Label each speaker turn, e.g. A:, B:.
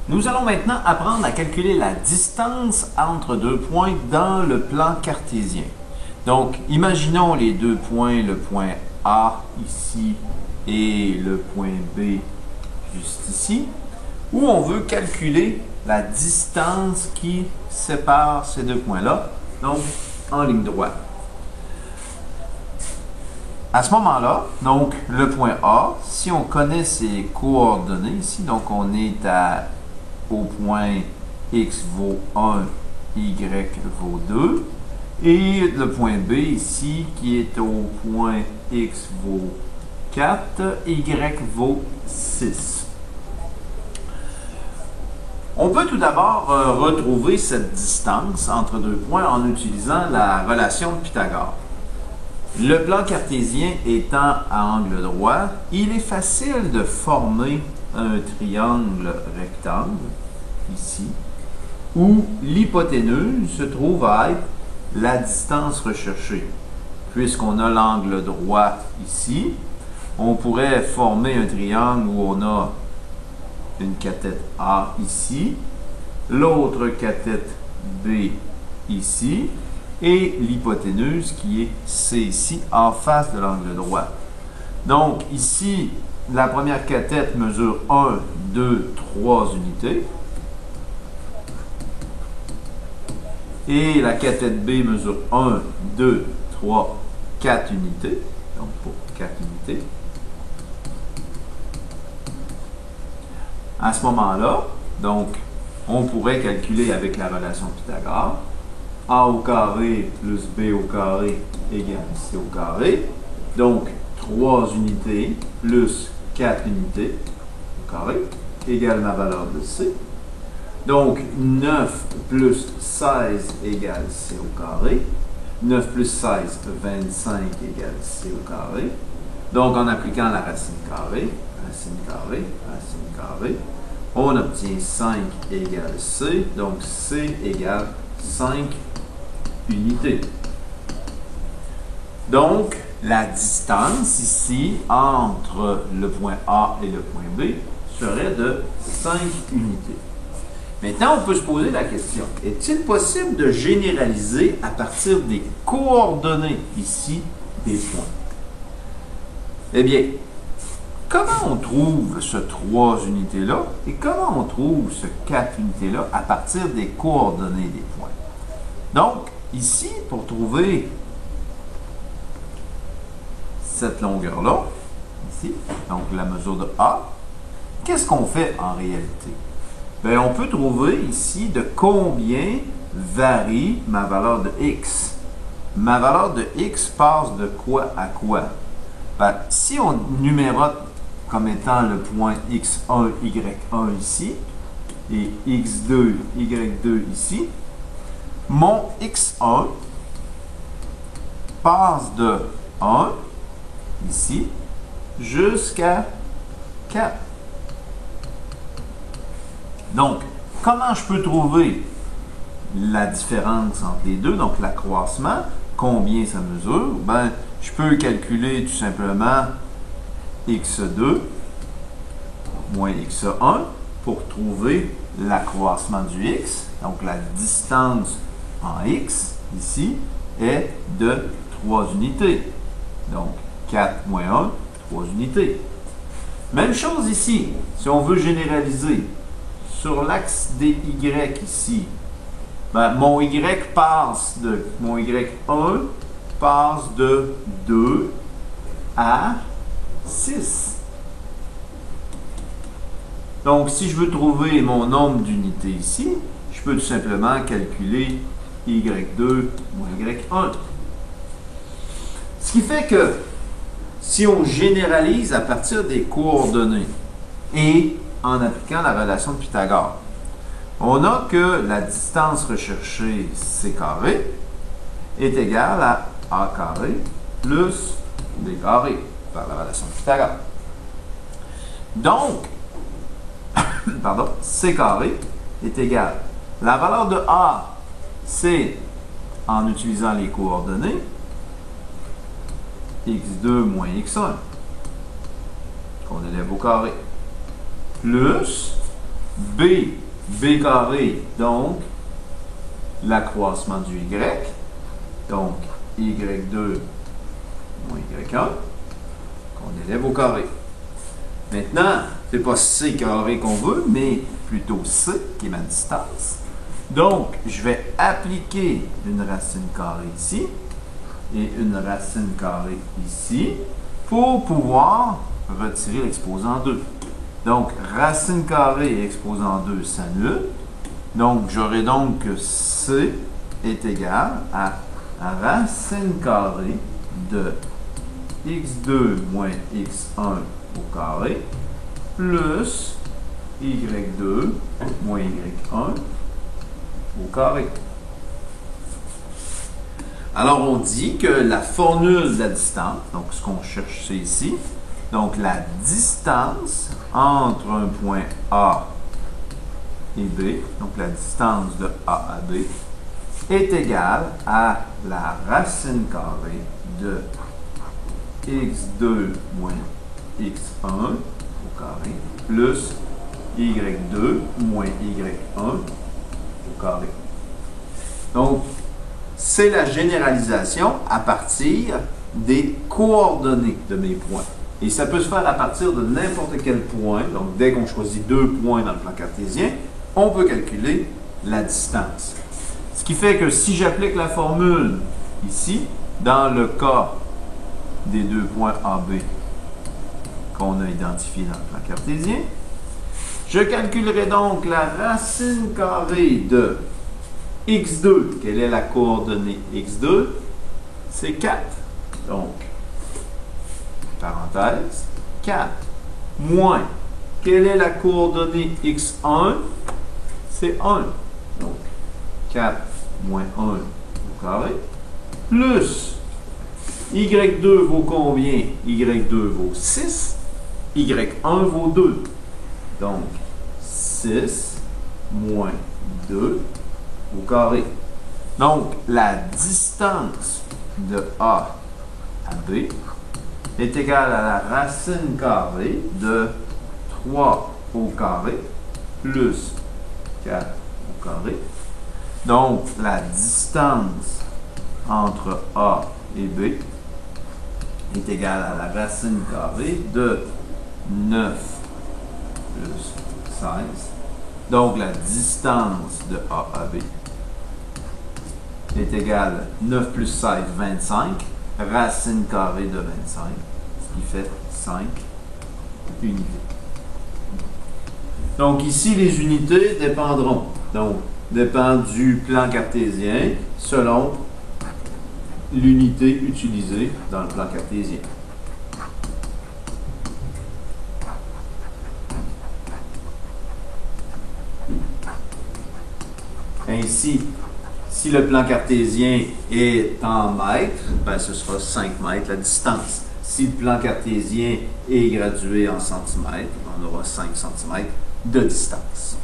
A: Nous allons maintenant apprendre à calculer la distance entre deux points dans le plan cartésien. Donc, imaginons les deux points, le point A ici et le point B juste ici, où on veut calculer la distance qui sépare ces deux points-là, donc en ligne droite. À ce moment-là, donc le point A, si on connaît ses coordonnées ici, donc on est au point X vaut 1, Y vaut 2, et le point B ici qui est au point X vaut 4, Y vaut 6. On peut tout d'abord retrouver cette distance entre deux points en utilisant la relation de Pythagore. Le plan cartésien étant à angle droit, il est facile de former un triangle rectangle, ici, où l'hypoténuse se trouve à être la distance recherchée. Puisqu'on a l'angle droit ici, on pourrait former un triangle où on a une cathète A ici, l'autre cathète B ici, et l'hypoténuse qui est C ici, en face de l'angle droit. Donc ici, la première cathète mesure 1, 2, 3 unités. Et la cathète B mesure 1, 2, 3, 4 unités. Donc pour 4 unités. À ce moment-là, donc, on pourrait calculer avec la relation de Pythagore A au carré plus B au carré égale C au carré. Donc, 3 unités plus 4 unités au carré égale ma valeur de C. Donc, 9 plus 16 égale C au carré. 9 plus 16, 25 égale C au carré. Donc, en appliquant la racine carrée, on obtient 5 égale C. Donc, C égale 5 unités. Donc, la distance ici entre le point A et le point B serait de 5 unités. Maintenant, on peut se poser la question, est-il possible de généraliser à partir des coordonnées ici des points? Eh bien, comment on trouve ce 3 unités-là et comment on trouve ce 4 unités-là à partir des coordonnées des points? Donc, ici, pour trouver cette longueur-là, ici, donc la mesure de A, qu'est-ce qu'on fait en réalité? Bien, on peut trouver ici de combien varie ma valeur de X. Ma valeur de X passe de quoi à quoi? Bien, si on numérote comme étant le point X1, Y1 ici, et X2, Y2 ici, mon X1 passe de 1, ici, jusqu'à 4. Donc, comment je peux trouver la différence entre les deux, donc l'accroissement, combien ça mesure? Ben, je peux calculer tout simplement X2 moins X1 pour trouver l'accroissement du X. Donc, la distance en X, ici, est de 3 unités. Donc, 4 moins 1, 3 unités. Même chose ici, si on veut généraliser. Sur l'axe des Y ici, ben, mon Y1 passe de 2 à 6. Donc, si je veux trouver mon nombre d'unités ici, je peux tout simplement calculer Y2 moins Y1. Ce qui fait que, si on généralise à partir des coordonnées et en appliquant la relation de Pythagore, on a que la distance recherchée, C carré, est égale à A carré plus B carré par la relation de Pythagore. Donc, pardon, C carré est égal. La valeur de A, c'est, en utilisant les coordonnées, X2 moins X1, qu'on élève au carré, plus b carré, donc l'accroissement du y, donc y2 moins y1, qu'on élève au carré. Maintenant, c'est pas c carré qu'on veut, mais plutôt c, qui est ma distance. Donc, je vais appliquer une racine carrée ici et une racine carrée ici pour pouvoir retirer l'exposant 2. Donc, racine carrée et exposant 2 s'annulent. Donc, j'aurai donc que C est égal à racine carrée de x2 moins x1 au carré plus y2 moins y1 au carré. Alors, on dit que la formule de la distance, donc ce qu'on cherche c'est ici, donc la distance entre un point A et B, donc la distance de A à B, est égale à la racine carrée de x2 moins x1 au carré plus y2 moins y1 au carré. Donc, c'est la généralisation à partir des coordonnées de mes points. Et ça peut se faire à partir de n'importe quel point. Donc, dès qu'on choisit 2 points dans le plan cartésien, on peut calculer la distance. Ce qui fait que si j'applique la formule ici, dans le cas des 2 points AB qu'on a identifiés dans le plan cartésien, je calculerai donc la racine carrée de x2. Quelle est la coordonnée x2? C'est 4. Donc, parenthèse, 4 moins, quelle est la coordonnée x1? C'est 1. Donc, 4 moins 1 au carré, plus y2 vaut combien? y2 vaut 6, y1 vaut 2. Donc, 6 moins 2 au carré. Donc, la distance de A à B est égale à la racine carrée de 3 au carré plus 4 au carré. Donc, la distance entre A et B est égale à la racine carrée de 9 plus 16. Donc, la distance de A à B est égale à 9 plus 16, 25. Racine carrée de 25, ce qui fait 5 unités. Donc ici, les unités dépendront. Donc, dépendent du plan cartésien selon l'unité utilisée dans le plan cartésien. Ainsi, si le plan cartésien est en mètres, ben ce sera 5 mètres la distance. Si le plan cartésien est gradué en centimètres, on aura 5 cm de distance.